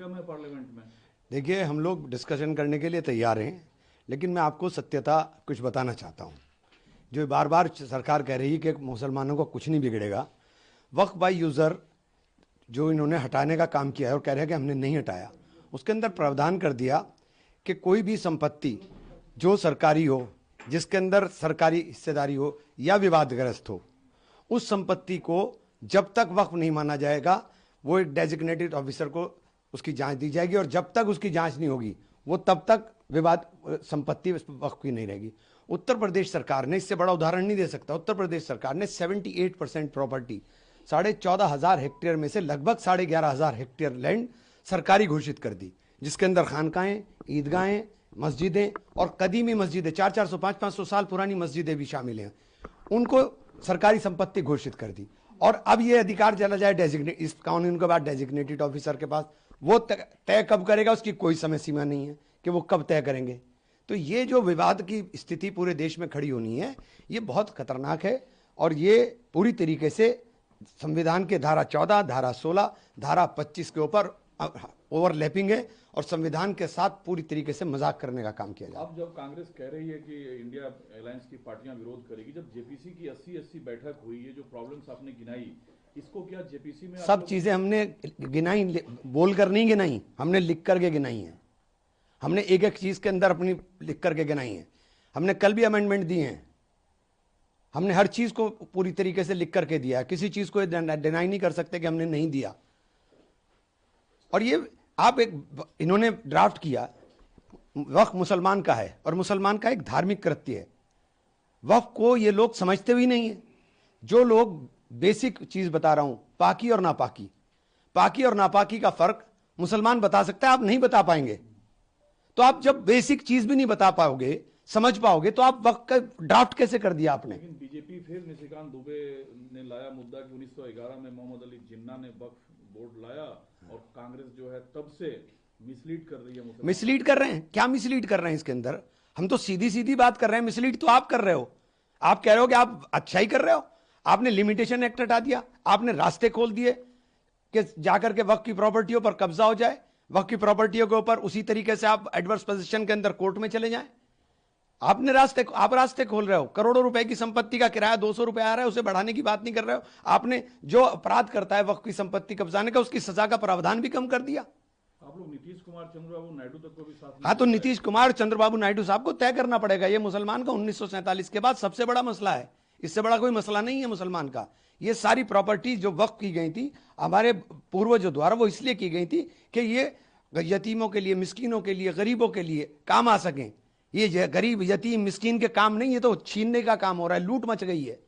कम है पार्लियामेंट में? देखिए, हम लोग डिस्कशन करने के लिए तैयार हैं, लेकिन मैं आपको सत्यता कुछ बताना चाहता हूँ। जो बार बार सरकार कह रही है कि मुसलमानों को कुछ नहीं बिगड़ेगा, वक्फ बाय यूज़र जो इन्होंने हटाने का काम किया है और कह रहे हैं कि हमने नहीं हटाया, उसके अंदर प्रावधान कर दिया कि कोई भी संपत्ति जो सरकारी हो, जिसके अंदर सरकारी हिस्सेदारी हो या विवादग्रस्त हो, उस संपत्ति को जब तक वक्फ नहीं माना जाएगा, वो एक डेजिग्नेटेड ऑफिसर को उसकी जांच दी जाएगी, और जब तक उसकी जांच नहीं होगी वो तब तक विवाद संपत्ति वक्फ की नहीं रहेगी। उत्तर प्रदेश सरकार ने, इससे बड़ा उदाहरण नहीं दे सकता, उत्तर प्रदेश सरकार ने 78% प्रॉपर्टी 14,500 हेक्टेयर में से लगभग 11,500 हेक्टेयर लैंड सरकारी घोषित कर दी, जिसके अंदर खानकाहें, ईदगाहें, मस्जिदें और कदीमी मस्जिदें 400-400, 500-500 साल पुरानी मस्जिदें भी शामिल हैं, उनको सरकारी संपत्ति घोषित कर दी। और अब ये अधिकार चला जाए डेजिग्नेट, इस कानून के बाद डेजिग्नेटेड ऑफिसर के पास, वो तय कब करेगा उसकी कोई समय सीमा नहीं है कि वो कब तय करेंगे। तो ये जो विवाद की स्थिति पूरे देश में खड़ी होनी है, ये बहुत खतरनाक है, और ये पूरी तरीके से संविधान के धारा 14, धारा 16, धारा 25 के ऊपर ओवरलैपिंग है, और संविधान के साथ पूरी तरीके से मजाक करने का काम किया जाए। अब जब कांग्रेस कह रही है कि इंडिया अलायंस की पार्टियां विरोध करेगी, जब जेपीसी की 80 बैठक हुई, ये जो प्रॉब्लम्स आपने गिनाई, इसको क्या जेपीसी में सब चीजें हमने गिनाई, बोलकर नहीं गिनाई, हमने लिख करके गिनाई है। हमने एक एक चीज के अंदर अपनी लिख करके गिनाई है। हमने कल भी अमेंडमेंट दिए हैं, हमने हर चीज को पूरी तरीके से लिख करके दिया है, किसी चीज को डिनाई नहीं कर सकते कि हमने नहीं दिया। और ये आप इन्होंने ड्राफ्ट किया, वक्फ मुसलमान का है और मुसलमान का एक धार्मिक कृत्य है। वक्फ को ये लोग समझते भी नहीं है। जो लोग बेसिक चीज बता रहा हूं, पाकी और नापाकी, पाकी और नापाकी का फर्क मुसलमान बता सकता है, आप नहीं बता पाएंगे। तो आप जब बेसिक चीज भी नहीं बता पाओगे, समझ पाओगे, तो आप वक्फ का ड्राफ्ट कैसे कर दिया आपने? लेकिन बीजेपी फिर निशिकांत दुबे ने लाया मुद्दा कि 1911 में मोहम्मद अली जिन्ना ने वक्फ बोर्ड लाया, और कांग्रेस जो है तब से मिसलीड कर रही है। मिसलीड कर रहे हैं? क्या मिसलीड कर रहे हैं इसके अंदर? हम तो सीधी सीधी बात कर रहे हैं, मिसलीड तो आप कर रहे हो। आप कह रहे हो कि आप अच्छाई कर रहे हो, आपने लिमिटेशन एक्ट हटा दिया, आपने रास्ते खोल दिए कि जाकर के वक्फ की प्रॉपर्टियों पर कब्जा हो जाए, वक्फ की प्रॉपर्टियों के ऊपर उसी तरीके से आप एडवर्स पोजीशन के अंदर कोर्ट में चले जाएं। आप रास्ते खोल रहे हो। करोड़ों रुपए की संपत्ति का किराया 200 रुपए आ रहा है, उसे बढ़ाने की बात नहीं कर रहे हो। आपने जो अपराध करता है वक्फ की संपत्ति कब्जाने का, उसकी सजा का प्रावधान भी कम कर दिया। आप लोग नीतीश कुमार, चंद्रबाबू नायडू तक को भी साथ। हाँ, तो नीतीश कुमार, चंद्रबाबू नायडू साहब को तय करना पड़ेगा। ये मुसलमान का 1947 के बाद सबसे बड़ा मसला है, इससे बड़ा कोई मसला नहीं है मुसलमान का। ये सारी प्रॉपर्टी जो वक्फ की गई थी हमारे पूर्वजों द्वारा, वो इसलिए की गई थी कि ये यतीमों के लिए, मिस्कीनों के लिए, गरीबों के लिए काम आ सकें। ये गरीब, यतीम, मिस्कीन के काम नहीं, ये तो छीनने का काम हो रहा है, लूट मच गई है।